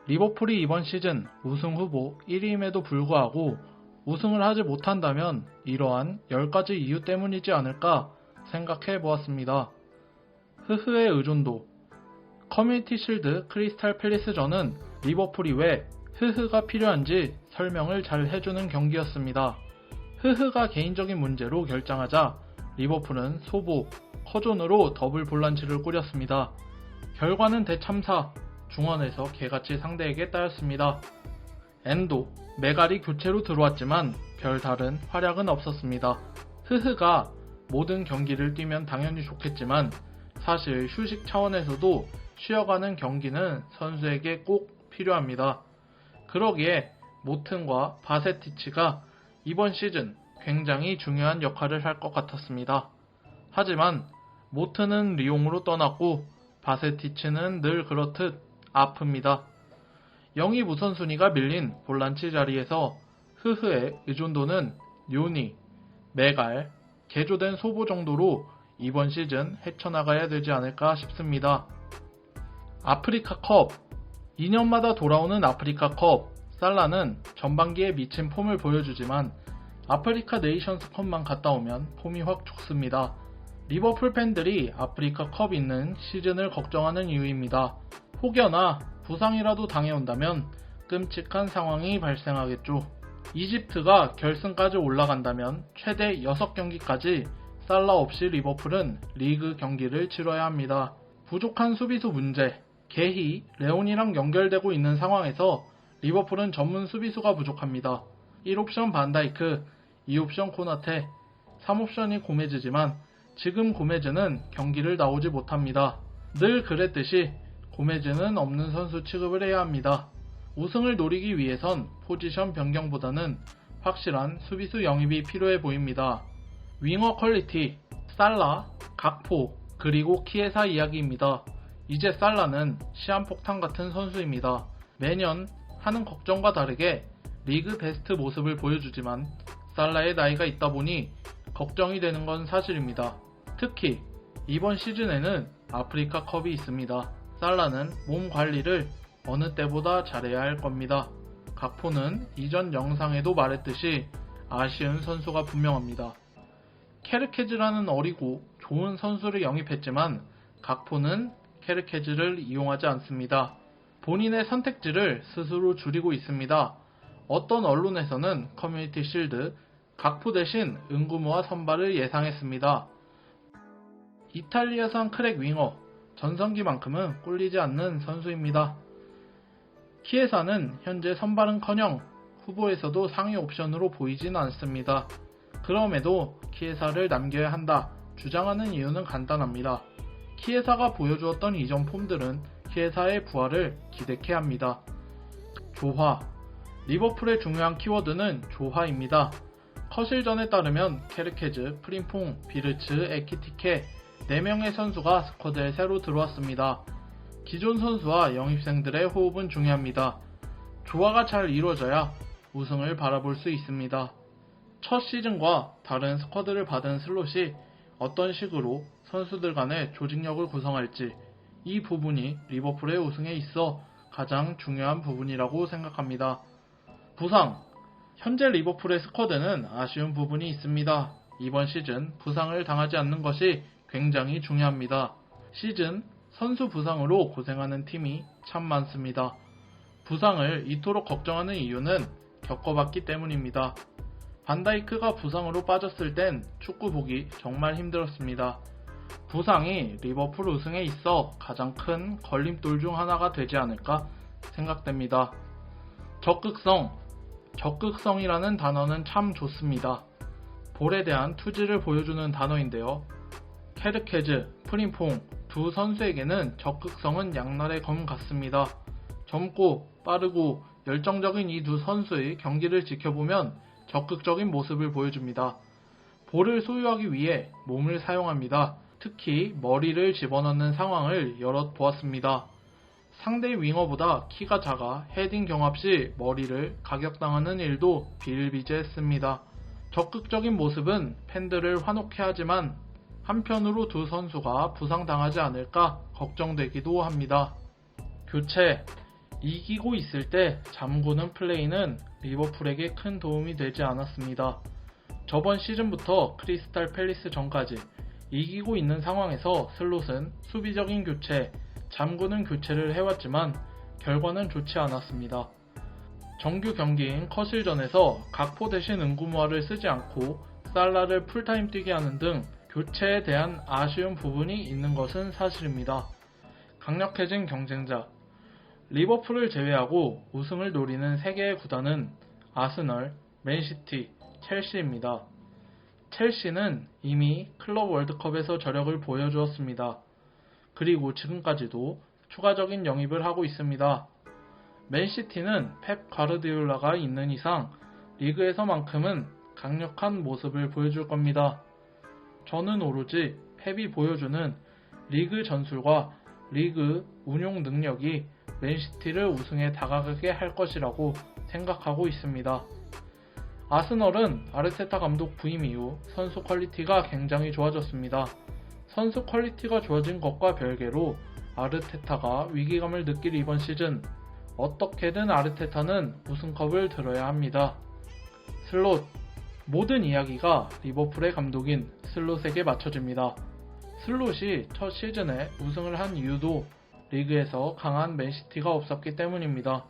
리버풀이 이번 시즌 우승 후보 1위임에도 불구하고 우승을 하지 못한다면 이러한 10가지 이유 때문이지 않을까 생각해 보았습니다. 흐흐의 의존도. 커뮤니티 실드 크리스탈 팰리스전은 리버풀이 왜 흐흐가 필요한지 설명을 잘 해주는 경기였습니다. 흐흐가 개인적인 문제로 결장하자 리버풀은 소보, 커존으로 더블 볼란치를 꾸렸습니다. 결과는 대참사, 중원에서 개같이 상대에게 따였습니다. 엔도, 메갈이 교체로 들어왔지만 별다른 활약은 없었습니다. 흐흐가 모든 경기를 뛰면 당연히 좋겠지만 사실 휴식 차원에서도 쉬어가는 경기는 선수에게 꼭 필요합니다. 그러기에 모튼과 바세티치가 이번 시즌 굉장히 중요한 역할을 할 것 같았습니다. 하지만 모튼은 리옹으로 떠났고 바세티치는 늘 그렇듯 아픕니다. 영입 우선순위가 밀린 볼란치 자리에서 흐흐의 의존도는 요니, 메갈, 개조된 소보 정도로 이번 시즌 헤쳐나가야 되지 않을까 싶습니다. 아프리카컵. 2년마다 돌아오는 아프리카컵. 살라는 전반기에 미친 폼을 보여주지만 아프리카 네이션스컵만 갔다 오면 폼이 확 죽습니다. 리버풀 팬들이 아프리카컵 있는 시즌을 걱정하는 이유입니다. 혹여나 부상이라도 당해온다면 끔찍한 상황이 발생하겠죠. 이집트가 결승까지 올라간다면 최대 6경기까지 살라 없이 리버풀은 리그 경기를 치러야 합니다. 부족한 수비수 문제, 게히, 레온이랑 연결되고 있는 상황에서 리버풀은 전문 수비수가 부족합니다. 1옵션 반다이크, 2옵션 코나테, 3옵션이 고메즈지만 지금 고메즈는 경기를 나오지 못합니다. 늘 그랬듯이 고메즈는 없는 선수 취급을 해야 합니다. 우승을 노리기 위해선 포지션 변경보다는 확실한 수비수 영입이 필요해 보입니다. 윙어 퀄리티, 살라, 각포, 그리고 키에사 이야기입니다. 이제 살라는 시한폭탄 같은 선수입니다. 매년 하는 걱정과 다르게 리그 베스트 모습을 보여주지만 살라의 나이가 있다 보니 걱정이 되는 건 사실입니다. 특히 이번 시즌에는 아프리카 컵이 있습니다. 살라는 몸 관리를 어느 때보다 잘해야 할 겁니다. 각포는 이전 영상에도 말했듯이 아쉬운 선수가 분명합니다. 케르케즈라는 어리고 좋은 선수를 영입했지만 각포는 케르케즈를 이용하지 않습니다. 본인의 선택지를 스스로 줄이고 있습니다. 어떤 언론에서는 커뮤니티 실드, 각포 대신 은구모와 선발을 예상했습니다. 이탈리아산 크랙 윙어, 전성기만큼은 꿀리지 않는 선수입니다. 키에사는 현재 선발은커녕 후보에서도 상위 옵션으로 보이진 않습니다. 그럼에도 키에사를 남겨야 한다 주장하는 이유는 간단합니다. 키에사가 보여주었던 이전 폼들은 키에사의 부활을 기대케 합니다. 조화. 리버풀의 중요한 키워드는 조화입니다. 커실전에 따르면 케르케즈, 프림퐁, 비르츠, 에키티케 4명의 선수가 스쿼드에 새로 들어왔습니다. 기존 선수와 영입생들의 호흡은 중요합니다. 조화가 잘 이루어져야 우승을 바라볼 수 있습니다. 첫 시즌과 다른 스쿼드를 받은 슬롯이 어떤 식으로 선수들 간의 조직력을 구성할지 이 부분이 리버풀의 우승에 있어 가장 중요한 부분이라고 생각합니다. 부상. 현재 리버풀의 스쿼드는 아쉬운 부분이 있습니다. 이번 시즌 부상을 당하지 않는 것이 굉장히 중요합니다. 시즌 선수 부상으로 고생하는 팀이 참 많습니다. 부상을 이토록 걱정하는 이유는 겪어봤기 때문입니다. 반다이크가 부상으로 빠졌을 땐 축구 보기 정말 힘들었습니다. 부상이 리버풀 우승에 있어 가장 큰 걸림돌 중 하나가 되지 않을까 생각됩니다. 적극성. 적극성이라는 단어는 참 좋습니다. 볼에 대한 투지를 보여주는 단어인데요. 케르케즈, 프림퐁 두 선수에게는 적극성은 양날의 검 같습니다. 젊고 빠르고 열정적인 이 두 선수의 경기를 지켜보면 적극적인 모습을 보여줍니다. 볼을 소유하기 위해 몸을 사용합니다. 특히 머리를 집어넣는 상황을 여럿 보았습니다. 상대 윙어보다 키가 작아 헤딩 경합 시 머리를 가격당하는 일도 비일비재했습니다. 적극적인 모습은 팬들을 환호케 하지만 한편으로 두 선수가 부상당하지 않을까 걱정되기도 합니다. 교체. 이기고 있을 때 잠그는 플레이는 리버풀에게 큰 도움이 되지 않았습니다. 저번 시즌부터 크리스탈 팰리스 전까지 이기고 있는 상황에서 슬롯은 수비적인 교체, 잠그는 교체를 해왔지만 결과는 좋지 않았습니다. 정규 경기인 커실전에서 각포 대신 은구무화를 쓰지 않고 살라를 풀타임 뛰게 하는 등 교체에 대한 아쉬운 부분이 있는 것은 사실입니다. 강력해진 경쟁자 리버풀을 제외하고 우승을 노리는 3개의 구단은 아스널, 맨시티, 첼시입니다. 첼시는 이미 클럽 월드컵에서 저력을 보여주었습니다. 그리고 지금까지도 추가적인 영입을 하고 있습니다. 맨시티는 펩 과르디올라가 있는 이상 리그에서만큼은 강력한 모습을 보여줄 겁니다. 저는 오로지 펩이 보여주는 리그 전술과 리그 운용 능력이 맨시티를 우승에 다가가게 할 것이라고 생각하고 있습니다. 아스널은 아르테타 감독 부임 이후 선수 퀄리티가 굉장히 좋아졌습니다. 선수 퀄리티가 좋아진 것과 별개로 아르테타가 위기감을 느낄 이번 시즌 어떻게든 아르테타는 우승컵을 들어야 합니다. 슬롯 모든 이야기가 리버풀의 감독인 슬롯에게 맞춰집니다. 슬롯이 첫 시즌에 우승을 한 이유도 리그에서 강한 맨시티가 없었기 때문입니다.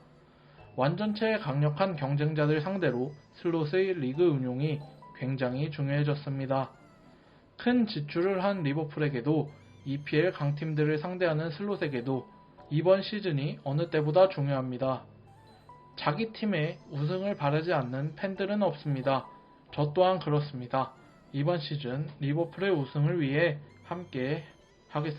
완전체 강력한 경쟁자들 상대로 슬롯의 리그 운용이 굉장히 중요해졌습니다. 큰 지출을 한 리버풀에게도 EPL 강팀들을 상대하는 슬롯에게도 이번 시즌이 어느 때보다 중요합니다. 자기 팀의 우승을 바라지 않는 팬들은 없습니다. 저 또한 그렇습니다. 이번 시즌 리버풀의 우승을 위해 함께 하겠습니다.